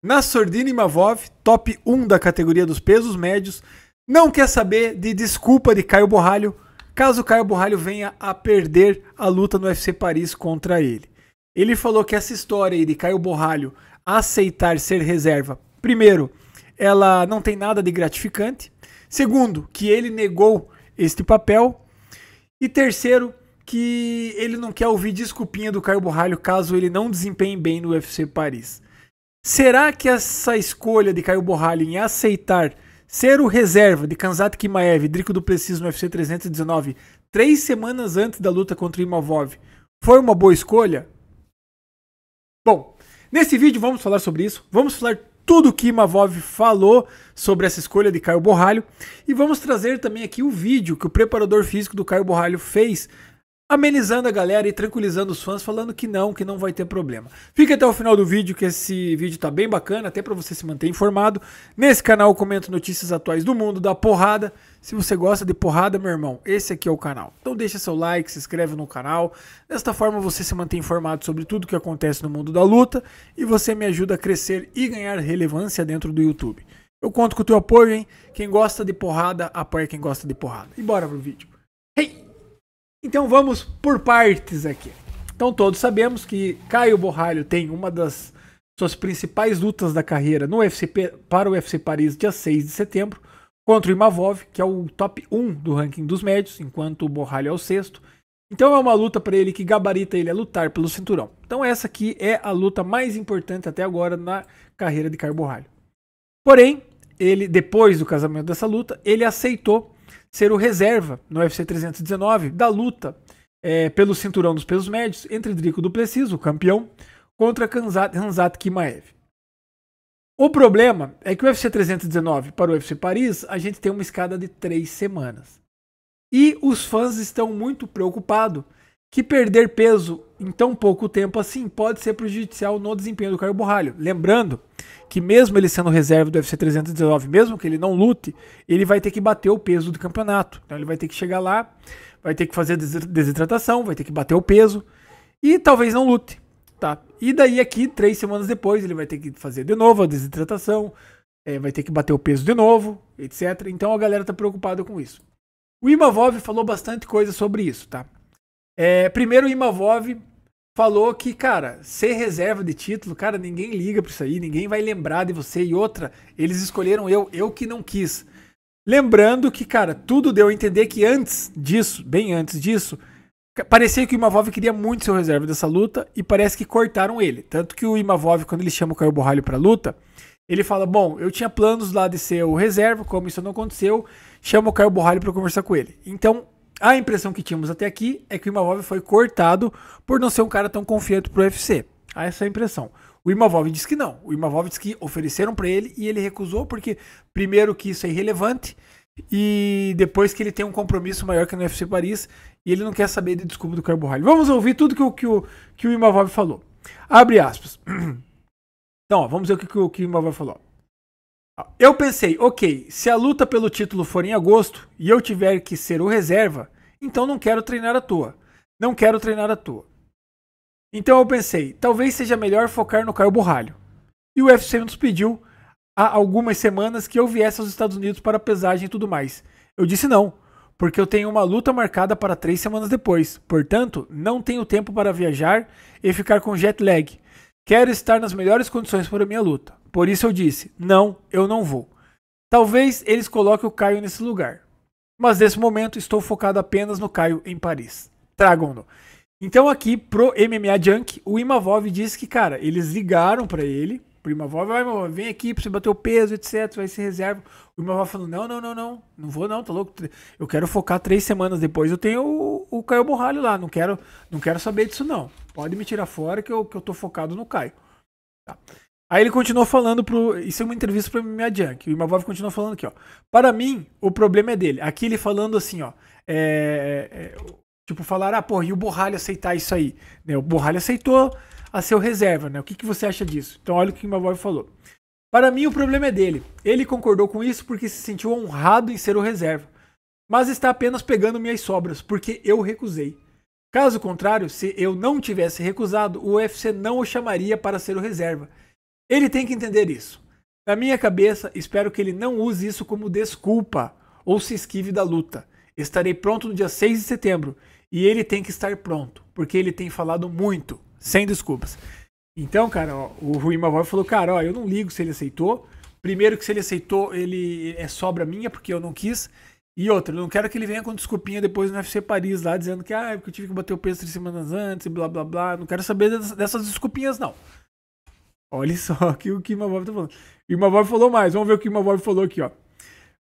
Nassourdine Imavov, top 1 da categoria dos pesos médios, não quer saber de desculpa de Caio Borralho, caso Caio Borralho venha a perder a luta no UFC Paris contra ele. Ele falou que essa história aí de Caio Borralho aceitar ser reserva, primeiro, ela não tem nada de gratificante. Segundo, que ele negou este papel. E terceiro, que ele não quer ouvir desculpinha do Caio Borralho caso ele não desempenhe bem no UFC Paris. Será que essa escolha de Caio Borralho em aceitar ser o reserva de Khamzat Chimaev e Dricus du Plessis no UFC 319 3 semanas antes da luta contra o Imavov foi uma boa escolha? Bom, nesse vídeo vamos falar sobre isso, vamos falar tudo o que Imavov falou sobre essa escolha de Caio Borralho e vamos trazer também aqui o vídeo que o preparador físico do Caio Borralho fez, amenizando a galera e tranquilizando os fãs, falando que não vai ter problema. Fique até o final do vídeo, que esse vídeo tá bem bacana, até para você se manter informado. Nesse canal eu comento notícias atuais do mundo da porrada. Se você gosta de porrada, meu irmão, esse aqui é o canal. Então deixa seu like, se inscreve no canal. Desta forma você se mantém informado sobre tudo que acontece no mundo da luta e você me ajuda a crescer e ganhar relevância dentro do YouTube. Eu conto com o teu apoio, hein? Quem gosta de porrada, apoia quem gosta de porrada. E bora pro vídeo. Hey! Então vamos por partes aqui. Então todos sabemos que Caio Borralho tem uma das suas principais lutas da carreira no UFC, para o UFC Paris, dia 6 de setembro, contra o Imavov, que é o top 1 do ranking dos médios, enquanto o Borralho é o sexto. Então é uma luta para ele que gabarita ele a lutar pelo cinturão. Então essa aqui é a luta mais importante até agora na carreira de Caio Borralho. Porém, ele, depois do casamento dessa luta, ele aceitou ser o reserva no UFC 319 da luta pelo cinturão dos pesos médios entre Dricus du Plessis, o campeão, contra Khamzat Chimaev. O problema é que o UFC 319 para o UFC Paris, a gente tem uma escada de 3 semanas. E os fãs estão muito preocupados que perder peso em tão pouco tempo assim pode ser prejudicial no desempenho do Caio Borralho. Lembrando que mesmo ele sendo reserva do UFC 319, mesmo que ele não lute, ele vai ter que bater o peso do campeonato. Então ele vai ter que chegar lá, vai ter que fazer desidratação, vai ter que bater o peso e talvez não lute. Tá? E daí aqui, 3 semanas depois, ele vai ter que fazer de novo a desidratação, vai ter que bater o peso de novo, etc. Então a galera tá preocupada com isso. O Imavov falou bastante coisa sobre isso, tá? Primeiro o Imavov falou que, cara, ser reserva de título, cara, ninguém liga pra isso aí, ninguém vai lembrar de você. E outra, eles escolheram eu que não quis. Lembrando que, cara, tudo deu a entender que antes disso, bem antes disso, parecia que o Imavov queria muito ser o reserva dessa luta e parece que cortaram ele. Tanto que o Imavov, quando ele chama o Caio Borralho pra luta, ele fala, bom, eu tinha planos lá de ser o reserva, como isso não aconteceu, chama o Caio Borralho pra conversar com ele. Então, a impressão que tínhamos até aqui é que o Imavov foi cortado por não ser um cara tão confiante pro UFC. Essa é a impressão. O Imavov disse que não. O Imavov disse que ofereceram para ele e ele recusou porque, primeiro, que isso é irrelevante e depois que ele tem um compromisso maior que no UFC Paris e ele não quer saber de desculpa do Caio Borralho. Vamos ouvir tudo que o Imavov falou. Abre aspas. Então, ó, vamos ver o que o Imavov falou. Eu pensei, ok, se a luta pelo título for em agosto e eu tiver que ser o reserva, então não quero treinar à toa. Não quero treinar à toa. Então eu pensei, talvez seja melhor focar no Caio Borralho. E o UFC nos pediu há algumas semanas que eu viesse aos Estados Unidos para pesagem e tudo mais. Eu disse não, porque eu tenho uma luta marcada para 3 semanas depois. Portanto, não tenho tempo para viajar e ficar com jet lag. Quero estar nas melhores condições para a minha luta. Por isso eu disse, não, eu não vou. Talvez eles coloquem o Caio nesse lugar. Mas nesse momento estou focado apenas no Caio em Paris. Tragam-no. Então aqui pro MMA Junk, o Imavov disse que, cara, eles ligaram pra ele. Pro Imavov, vem aqui pra você bater o peso, etc, vai ser reserva. O Imavov falou, não vou não, tá louco. Eu quero focar 3 semanas depois, eu tenho o Caio Borralho lá, não quero saber disso não. Pode me tirar fora que eu tô focado no Caio. Tá. Aí ele continuou falando isso é uma entrevista pro MMA Junk. O Imavov continuou falando aqui, ó. Para mim, o problema é dele. Aqui ele falando assim, ó. Tipo, falar, e o Borralho aceitar isso aí? Né? O Borralho aceitou a ser o reserva, né? O que você acha disso? Então olha o que o Imavov falou. Para mim, o problema é dele. Ele concordou com isso porque se sentiu honrado em ser o reserva. Mas está apenas pegando minhas sobras, porque eu recusei. Caso contrário, se eu não tivesse recusado, o UFC não o chamaria para ser o reserva. Ele tem que entender isso. Na minha cabeça, espero que ele não use isso como desculpa ou se esquive da luta. Estarei pronto no dia 6 de setembro e ele tem que estar pronto, porque ele tem falado muito, sem desculpas. Então, cara, ó, o Rui Mavov falou, cara, ó, eu não ligo se ele aceitou. Primeiro que se ele aceitou, ele é sobra minha, porque eu não quis. E outra, eu não quero que ele venha com desculpinha depois no UFC Paris lá, dizendo que porque eu tive que bater o peso 3 semanas antes e blá blá blá. Não quero saber dessas desculpinhas, não. Olha só que o Imavov tá falando. E o Imavov falou mais, vamos ver o que o Imavov falou aqui, ó.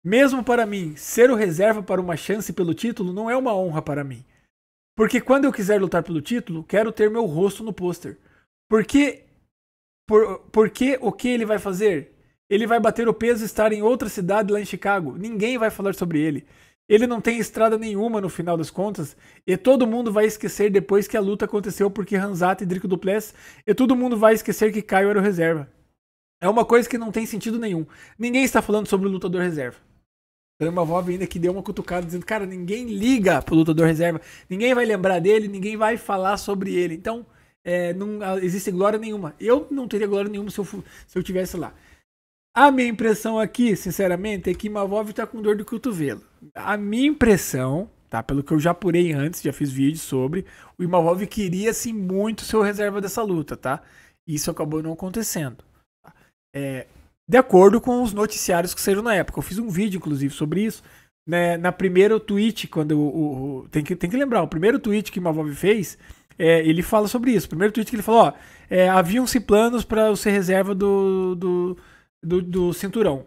Mesmo para mim, ser o reserva para uma chance pelo título não é uma honra para mim. Porque quando eu quiser lutar pelo título, quero ter meu rosto no pôster. Porque o que ele vai fazer? Ele vai bater o peso e estar em outra cidade lá em Chicago. Ninguém vai falar sobre ele. Ele não tem estrada nenhuma no final das contas. E todo mundo vai esquecer depois que a luta aconteceu porque Hanzat e Dricko Du Plessis. E todo mundo vai esquecer que Caio era o reserva. É uma coisa que não tem sentido nenhum. Ninguém está falando sobre o lutador reserva. Tem uma vó ainda que deu uma cutucada dizendo, cara, ninguém liga pro lutador reserva. Ninguém vai lembrar dele, ninguém vai falar sobre ele. Então, não existe glória nenhuma. Eu não teria glória nenhuma se eu tivesse lá. A minha impressão aqui, sinceramente, é que Imavov tá com dor de cotovelo. A minha impressão, tá? Pelo que eu já apurei antes, já fiz vídeo sobre, o Imavov queria, sim, muito ser o reserva dessa luta, tá? Isso acabou não acontecendo. Tá? De acordo com os noticiários que saíram na época. Eu fiz um vídeo, inclusive, sobre isso. Né, na primeira tweet, quando tem que lembrar, o primeiro tweet que o Imavov fez, ele fala sobre isso. O primeiro tweet que ele falou, haviam-se planos para ser reserva do cinturão,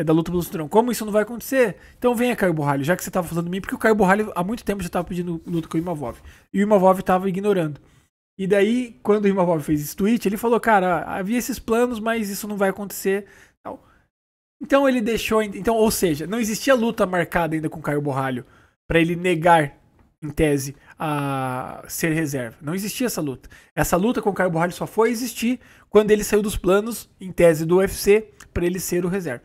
da luta pelo cinturão. Como isso não vai acontecer? Então venha, Caio Borralho, já que você estava falando de mim, porque o Caio Borralho há muito tempo já estava pedindo luta com o Imavov. E o Imavov estava ignorando. E daí, quando o Imavov fez esse tweet, ele falou, cara, havia esses planos, mas isso não vai acontecer. Então ele deixou, ou seja, não existia luta marcada ainda com o Caio Borralho para ele negar, em tese, a ser reserva. Não existia essa luta. Essa luta com o Caio Borralho só foi existir quando ele saiu dos planos, em tese, do UFC, para ele ser o reserva.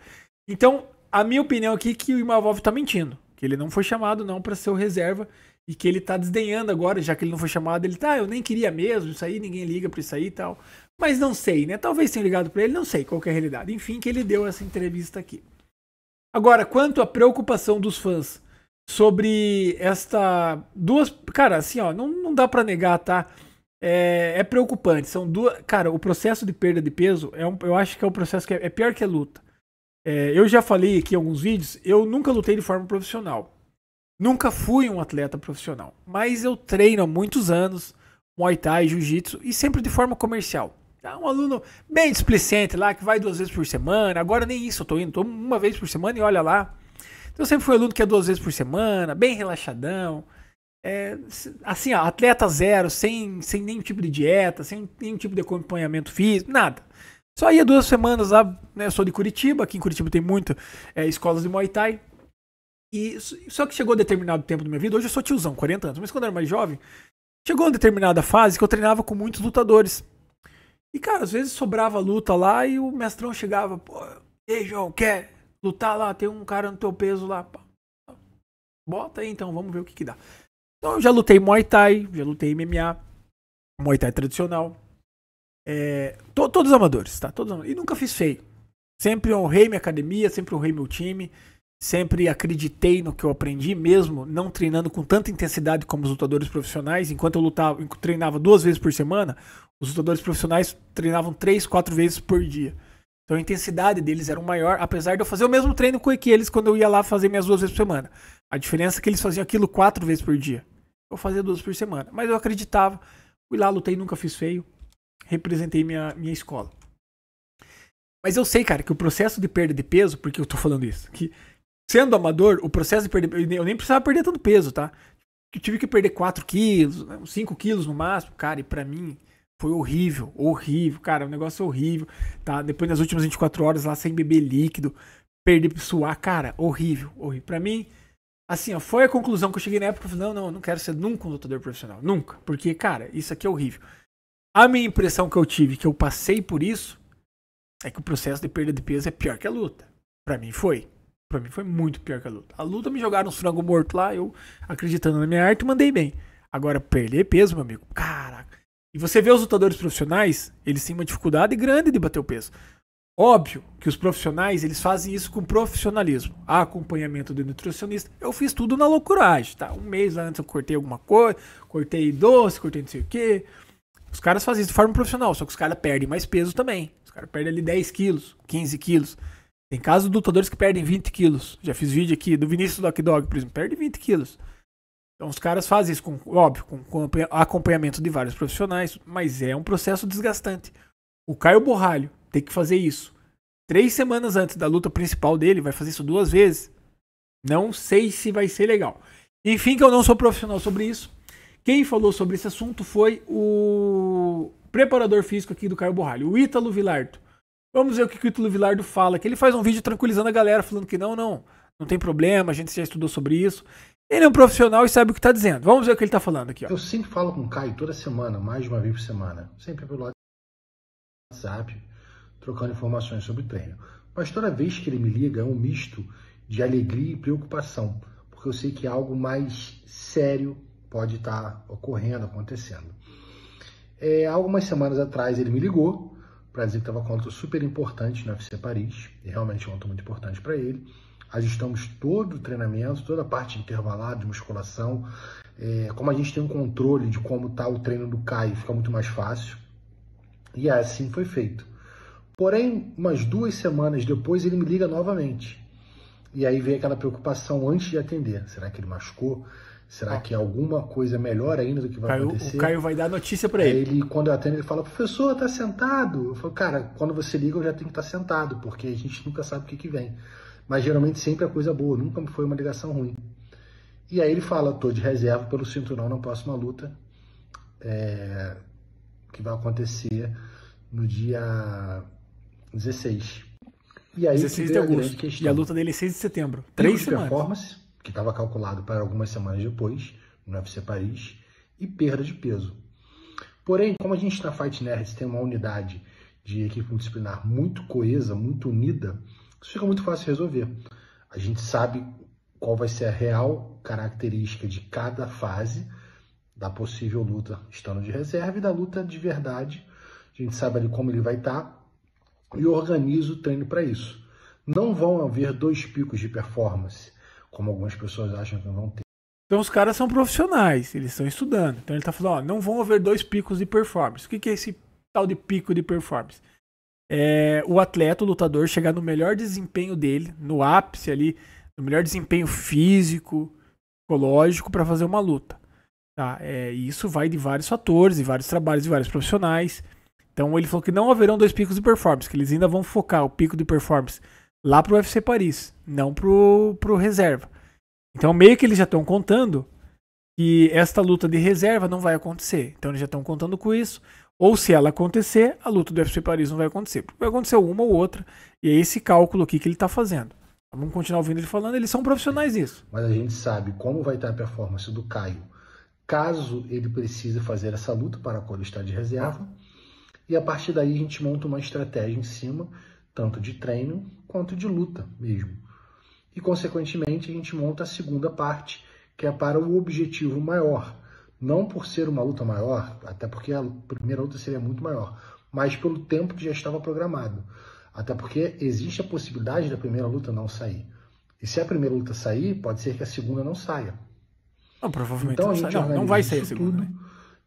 Então, a minha opinião aqui é que o Imavov tá mentindo. Que ele não foi chamado não para ser o reserva e que ele tá desdenhando agora, já que ele não foi chamado, ele eu nem queria mesmo, isso aí, ninguém liga pra isso aí e tal. Mas não sei, né? Talvez tenha ligado pra ele, não sei qual que é a realidade. Enfim, que ele deu essa entrevista aqui. Agora, quanto à preocupação dos fãs sobre cara, assim, ó, não dá pra negar, tá? É preocupante. São duas. Cara, o processo de perda de peso eu acho que é um processo que é pior que a luta. Eu já falei aqui em alguns vídeos, eu nunca lutei de forma profissional. Nunca fui um atleta profissional. Mas eu treino há muitos anos Muay Thai, Jiu-Jitsu e sempre de forma comercial. Um aluno bem displicente lá, que vai 2 vezes por semana. Agora nem isso, eu tô indo, tô 1 vez por semana e olha lá. Então eu sempre fui aluno que é 2 vezes por semana, bem relaxadão. Assim, ó, atleta zero, sem nenhum tipo de dieta, sem nenhum tipo de acompanhamento físico, nada. Só ia 2 semanas lá, né? Eu sou de Curitiba, aqui em Curitiba tem muitas escolas de Muay Thai. E só que chegou um determinado tempo da minha vida, hoje eu sou tiozão, 40 anos, mas quando eu era mais jovem, chegou uma determinada fase que eu treinava com muitos lutadores. E, cara, às vezes sobrava luta lá e o mestrão chegava, pô, ei, João, quer lutar lá? Tem um cara no teu peso lá. Bota aí então, vamos ver o que dá. Então eu já lutei Muay Thai, já lutei MMA, Muay Thai tradicional. Todos amadores, tá? Todos amadores. E nunca fiz feio. Sempre honrei minha academia, sempre honrei meu time. Sempre acreditei no que eu aprendi, mesmo não treinando com tanta intensidade como os lutadores profissionais. Enquanto eu treinava 2 vezes por semana, os lutadores profissionais treinavam 3, 4 vezes por dia. Então a intensidade deles era maior, apesar de eu fazer o mesmo treino que eles quando eu ia lá fazer minhas 2 vezes por semana. A diferença é que eles faziam aquilo 4 vezes por dia. Eu fazia 2 por semana. Mas eu acreditava, fui lá, lutei, nunca fiz feio, representei minha escola. Mas eu sei, cara, que o processo de perda de peso, porque eu tô falando isso, que sendo amador, o processo de perder... Eu nem precisava perder tanto peso, tá? Eu tive que perder 4 quilos, 5 quilos no máximo. Cara, e pra mim foi horrível. Horrível, cara. O negócio é horrível, tá? Depois das últimas 24 horas lá, sem beber líquido, perder, suar. Cara, horrível, horrível. Pra mim, assim, ó, foi a conclusão que eu cheguei na época. Eu falei, não, eu não quero ser nunca um lutador profissional. Nunca. Porque, cara, isso aqui é horrível. A minha impressão que eu tive, que eu passei por isso, é que o processo de perda de peso é pior que a luta. Pra mim foi. Pra mim foi muito pior que a luta. A luta me jogaram uns frango morto lá, eu acreditando na minha arte mandei bem. Agora perder peso, meu amigo, caraca. E você vê os lutadores profissionais, eles têm uma dificuldade grande de bater o peso. Óbvio que os profissionais, eles fazem isso com profissionalismo. Há acompanhamento do nutricionista. Eu fiz tudo na loucuragem, tá? Um mês antes eu cortei alguma coisa, cortei doce, cortei não sei o quê. Os caras fazem isso de forma profissional, só que os caras perdem mais peso também. Os caras perdem ali 10 quilos, 15 quilos. Tem casos de lutadores que perdem 20 quilos. Já fiz vídeo aqui do Vinícius Doc Dog, por exemplo, perde 20 quilos. Então os caras fazem isso, óbvio, com acompanhamento de vários profissionais, mas é um processo desgastante. O Caio Borralho tem que fazer isso 3 semanas antes da luta principal dele, vai fazer isso 2 vezes. Não sei se vai ser legal. Enfim, que eu não sou profissional sobre isso. Quem falou sobre esse assunto foi o preparador físico aqui do Caio Borralho, o Ítalo Vilardo. Vamos ver o que o Ítalo Vilardo fala, que ele faz um vídeo tranquilizando a galera, falando que não tem problema, a gente já estudou sobre isso. Ele é um profissional e sabe o que está dizendo. Vamos ver o que ele está falando aqui. Ó. Eu sempre falo com o Caio toda semana, mais de uma vez por semana, sempre pelo WhatsApp, trocando informações sobre treino. Mas toda vez que ele me liga é um misto de alegria e preocupação, porque eu sei que algo mais sério pode estar ocorrendo, acontecendo. Algumas semanas atrás ele me ligou para dizer que estava com uma luta super importante no UFC Paris, e realmente é uma luta muito importante para ele. Ajustamos todo o treinamento, toda a parte intervalada de musculação. Como a gente tem um controle de como está o treino do Caio, fica muito mais fácil. E assim foi feito. Porém, umas 2 semanas depois, ele me liga novamente. E aí vem aquela preocupação antes de atender. Será que ele machucou? Será que é alguma coisa melhor ainda do que vai acontecer? O Caio vai dar notícia para ele. Quando eu atendo, ele fala, professor, tá sentado? Eu falo, cara, quando você liga, eu já tenho que estar sentado, porque a gente nunca sabe o que vem. Mas geralmente sempre é coisa boa, nunca foi uma ligação ruim. E aí ele fala, tô de reserva pelo cinturão na próxima luta, que vai acontecer no dia 16. E aí 16 de agosto. E a luta dele é 6 de setembro. 3 semanas. Performance, que estava calculado para algumas semanas depois, no UFC Paris, e perda de peso. Porém, como a gente na Fight Nerds tem uma unidade de equipe multidisciplinar muito coesa, muito unida, isso fica muito fácil de resolver. A gente sabe qual vai ser a real característica de cada fase da possível luta estando de reserva e da luta de verdade. A gente sabe ali como ele vai estar e organiza o treino para isso. Não vão haver 2 picos de performance, como algumas pessoas acham que vão ter. Então os caras são profissionais, eles estão estudando. Então ele está falando, não vão haver 2 picos de performance. O que é esse tal de pico de performance? O atleta, o lutador, chegar no melhor desempenho dele, no ápice ali, no melhor desempenho físico, psicológico para fazer uma luta. Tá? Isso vai de vários fatores, de vários trabalhos, de vários profissionais. Então ele falou que não haverão 2 picos de performance, que eles ainda vão focar o pico de performance lá pro UFC Paris, não pro reserva. Então meio que eles já estão contando que esta luta de reserva não vai acontecer. Então eles já estão contando com isso. Ou se ela acontecer, a luta do UFC Paris não vai acontecer. Vai acontecer uma ou outra. E é esse cálculo aqui que ele está fazendo. Vamos continuar ouvindo ele falando. Eles são profissionais nisso. Mas a gente sabe como vai estar a performance do Caio caso ele precise fazer essa luta para a qual ele está de reserva. E a partir daí a gente monta uma estratégia em cima, tanto de treino quanto de luta mesmo. E consequentemente a gente monta a segunda parte, que é para o objetivo maior. Não por ser uma luta maior, até porque a primeira luta seria muito maior, mas pelo tempo que já estava programado. Até porque existe a possibilidade da primeira luta não sair. E se a primeira luta sair, pode ser que a segunda não saia. Não, provavelmente então a gente não vai sair a segunda. Tudo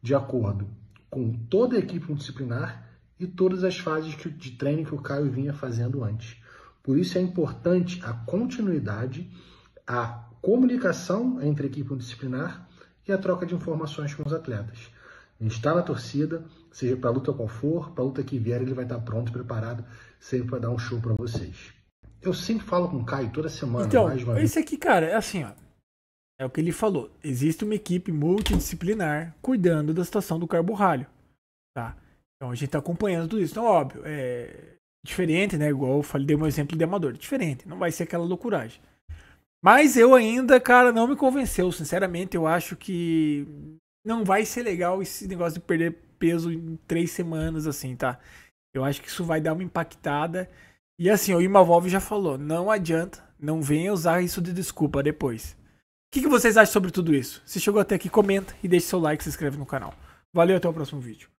de acordo com toda a equipe multidisciplinar e todas as fases de treino que o Caio vinha fazendo antes. Por isso é importante a continuidade, a comunicação entre a equipe multidisciplinar e a troca de informações com os atletas. A gente está na torcida, seja para a luta qual for, para a luta que vier, ele vai estar pronto, preparado, sempre para dar um show para vocês. Eu sempre falo com o Caio toda semana. Então, mais uma vez. esse aqui, cara, é assim, ó. É o que ele falou. Existe uma equipe multidisciplinar cuidando da situação do Caio Borralho. Tá? Então a gente está acompanhando tudo isso. Então, óbvio, é diferente, né? Igual eu falei, dei um exemplo de amador. Diferente, não vai ser aquela loucuragem. Mas eu ainda, cara, não me convenceu. Sinceramente, eu acho que não vai ser legal esse negócio de perder peso em 3 semanas, assim, tá? Eu acho que isso vai dar uma impactada. E assim, o Imavov já falou, não adianta, não venha usar isso de desculpa depois. O que vocês acham sobre tudo isso? Se chegou até aqui, comenta e deixe seu like e se inscreve no canal. Valeu, até o próximo vídeo.